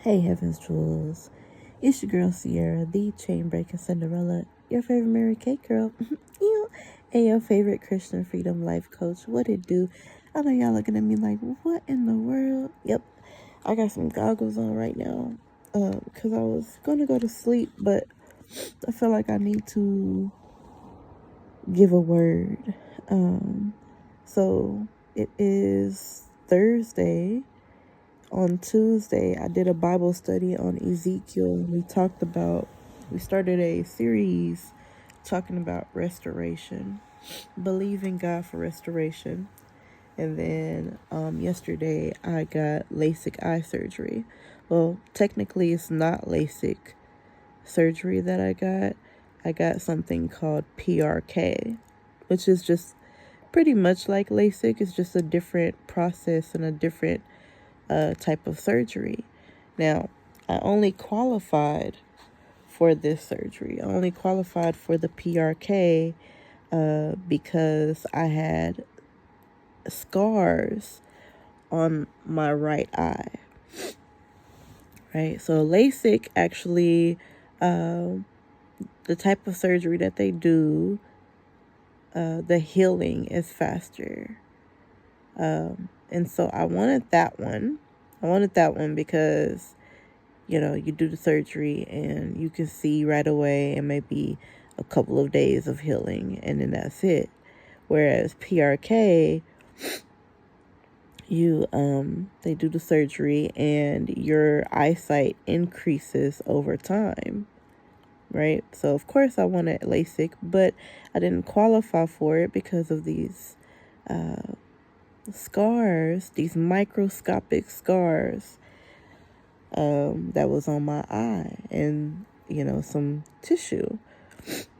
Hey, Heaven's Jewels. It's your girl Sierra, the chain breaking Cinderella, your favorite Mary Kate girl, and your favorite Christian freedom life coach. What it do? I know y'all looking at me like, what in the world? Yep, I got some goggles on right now, because I was gonna go to sleep, but I feel like I need to give a word. So it is Thursday. On Tuesday, I did a Bible study on Ezekiel. We started a series talking about restoration, believing God for restoration. And then yesterday, I got LASIK eye surgery. Well, technically, it's not LASIK surgery that I got. I got something called PRK, which is just pretty much like LASIK. It's just a different process and a different type of surgery. Now, I only qualified for this surgery. I only qualified for the PRK because I had scars on my right eye. Right? So LASIK actually, the type of surgery that they do, the healing is faster. And so I wanted that one. I wanted that one because, you do the surgery and you can see right away and maybe a couple of days of healing and then that's it. Whereas PRK, they do the surgery and your eyesight increases over time. Right? So of course I wanted LASIK, but I didn't qualify for it because of these scars, these microscopic scars that was on my eye and, some tissue.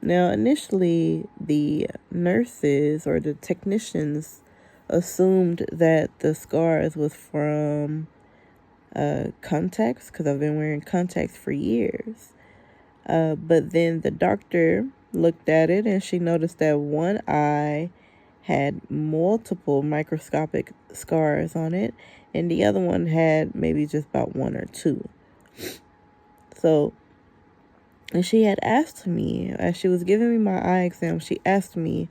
Now, initially, the nurses or the technicians assumed that the scars was from contacts because I've been wearing contacts for years. But then the doctor looked at it and she noticed that one eye had multiple microscopic scars on it, and the other one had maybe just about one or two. So, and she had asked me, as she was giving me my eye exam, she asked me,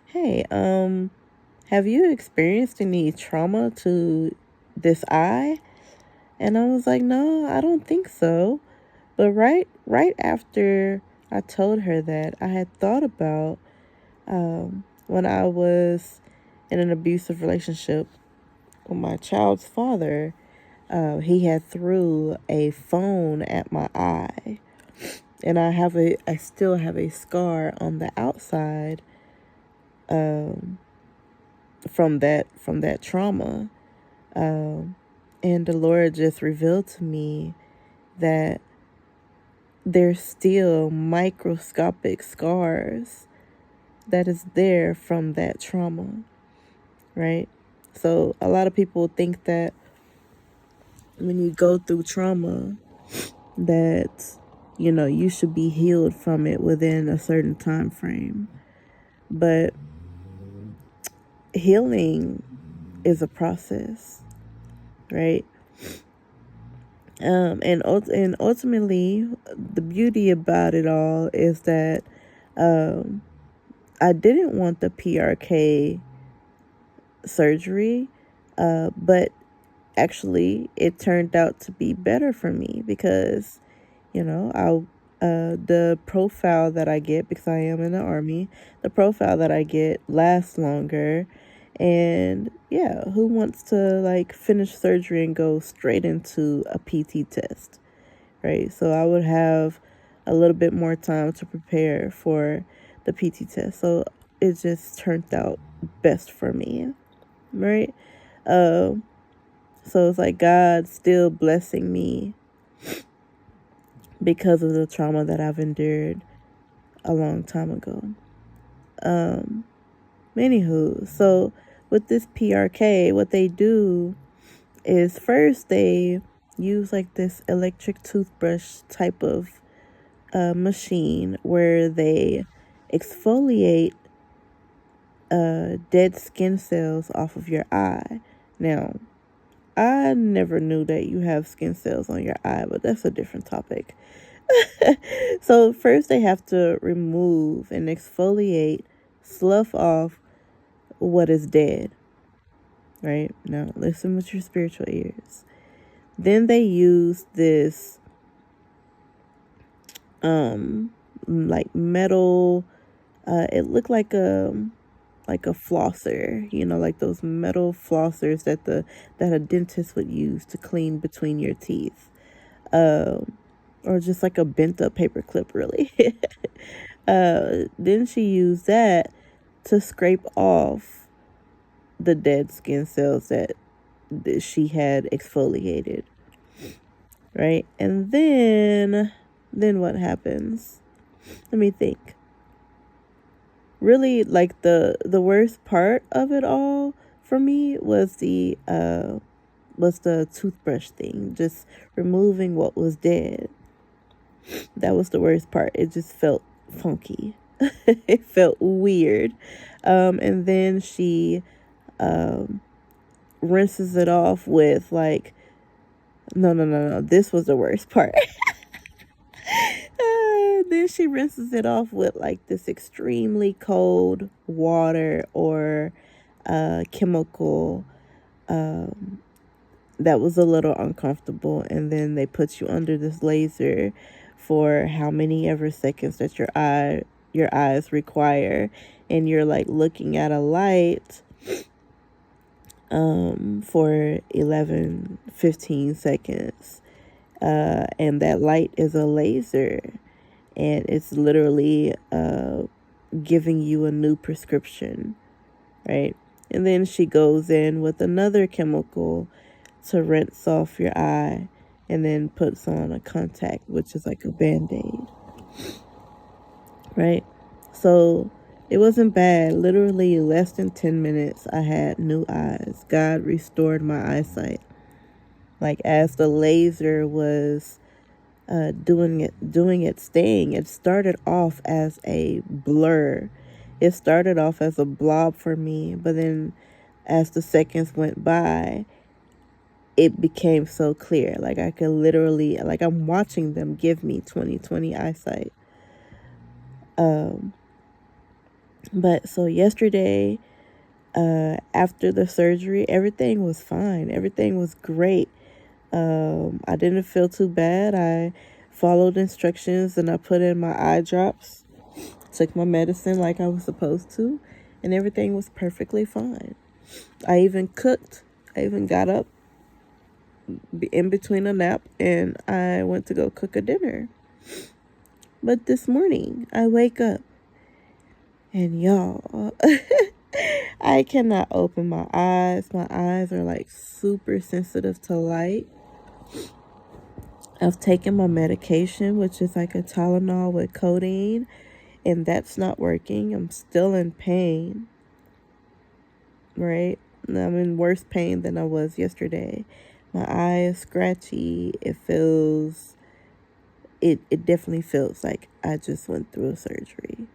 hey, have you experienced any trauma to this eye? And I was like, no, I don't think so. But right after I told her that, I had thought about when I was in an abusive relationship with my child's father. He had threw a phone at my eye, and I still have a scar on the outside from that trauma. And the Lord just revealed to me that there's still microscopic scars that is there from that trauma, right? So a lot of people think that when you go through trauma that, you should be healed from it within a certain time frame. But healing is a process, right? And ultimately, the beauty about it all is that I didn't want the PRK surgery, but actually it turned out to be better for me because, the profile that I get, because I am in the Army, the profile that I get lasts longer. And yeah, who wants to finish surgery and go straight into a PT test, right? So I would have a little bit more time to prepare for the PT test. So it just turned out best for me, right? So it's like God still blessing me because of the trauma that I've endured a long time ago. Anywho, so with this PRK, what they do is first they use this electric toothbrush type of machine where they exfoliate dead skin cells off of your eye. Now, I never knew that you have skin cells on your eye, but that's a different topic. So first they have to remove and exfoliate, slough off what is dead, right? Now listen with your spiritual ears. Then they use this like metal, it looked like a flosser, like those metal flossers that a dentist would use to clean between your teeth. Or just like a bent up paper clip, really. Then she used that to scrape off the dead skin cells that she had exfoliated, right? And then what happens? Let me think. Really, like the worst part of it all for me was the toothbrush thing, just removing what was dead. That was the worst part. It just felt funky. It felt weird. And then she rinses it off with like, no. This was the worst part. Then she rinses it off with like this extremely cold water or chemical that was a little uncomfortable. And then they put you under this laser for how many ever seconds that your eyes require, and you're like looking at a light for 11-15 seconds, and that light is a laser, and it's literally giving you a new prescription, right? And then she goes in with another chemical to rinse off your eye, and then puts on a contact, which is like a band-aid, right? So it wasn't bad. Literally less than 10 minutes, I had new eyes. God restored my eyesight. Like as the laser was doing its thing, it started off as a blur. It started off as a blob for me, but then as the seconds went by, it became so clear. Like I could literally, like I'm watching them give me 20/20 eyesight. But so yesterday, after the surgery, everything was fine. Everything was great. I didn't feel too bad. I followed instructions and I put in my eye drops, took my medicine like I was supposed to, and everything was perfectly fine. I even cooked. I even got up in between a nap and I went to go cook a dinner. But this morning, I wake up and y'all, I cannot open my eyes. My eyes are like super sensitive to light. I've taken my medication, which is like a Tylenol with codeine, and that's not working. I'm still in pain, right? I'm in worse pain than I was yesterday. My eye is scratchy. It definitely feels like I just went through a surgery.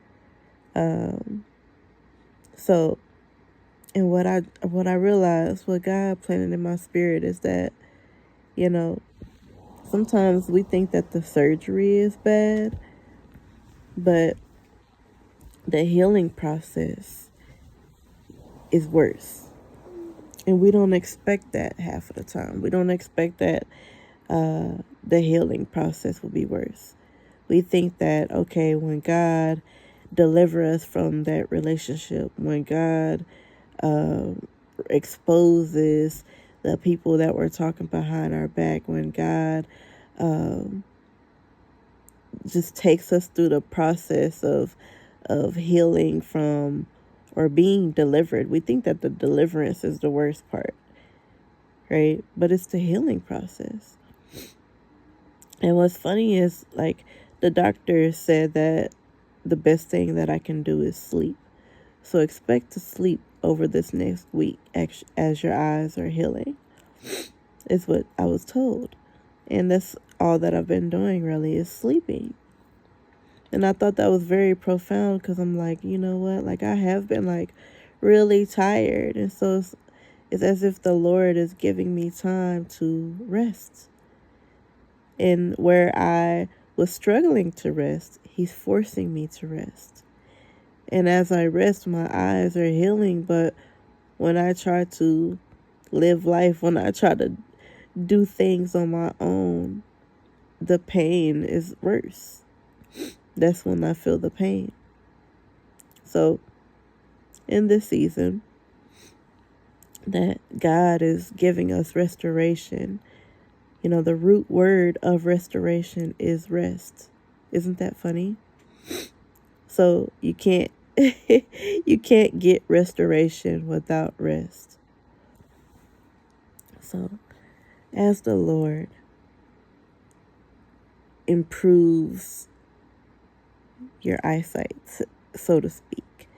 So, and what I realized, what God planted in my spirit is that, sometimes we think that the surgery is bad, but the healing process is worse. And we don't expect that half of the time. We don't expect that the healing process will be worse. We think that, okay, when God deliver us from that relationship, when God exposes the people that were talking behind our back, when God just takes us through the process of healing from or being delivered, we think that the deliverance is the worst part, right? But it's the healing process. And what's funny is, like, the doctor said that the best thing that I can do is sleep. So expect to sleep over this next week as your eyes are healing, is what I was told. And that's all that I've been doing, really, is sleeping. And I thought that was very profound, because I'm like, you know what? Like, I have been, like, really tired. And so It's as if the Lord is giving me time to rest. And where I was struggling to rest, He's forcing me to rest. And as I rest, my eyes are healing. But when I try to live life, when I try to do things on my own, the pain is worse. That's when I feel the pain. So in this season that God is giving us restoration, the root word of restoration is rest. Isn't that funny? So you can't you can't get restoration without rest. So as the Lord improves your eyesight, so to speak,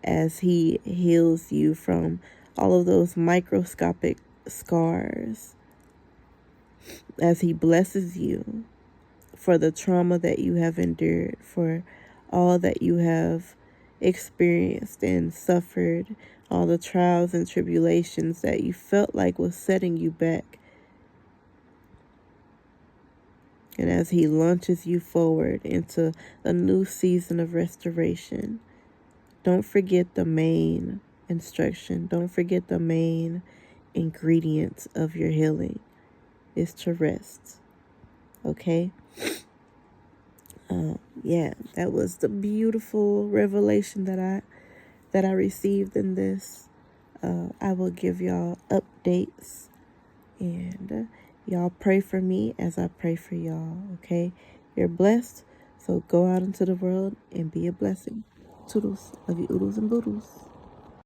as He heals you from all of those microscopic scars, as He blesses you for the trauma that you have endured, for all that you have experienced and suffered, all the trials and tribulations that you felt like was setting you back. And as He launches you forward into a new season of restoration, don't forget the main instruction. Don't forget the main ingredient of your healing is to rest. Okay? Yeah, that was the beautiful revelation that I received in this. I will give y'all updates, and y'all pray for me as I pray for y'all. Okay? You're blessed, so go out into the world and be a blessing. Toodles. Love you, oodles and boodles.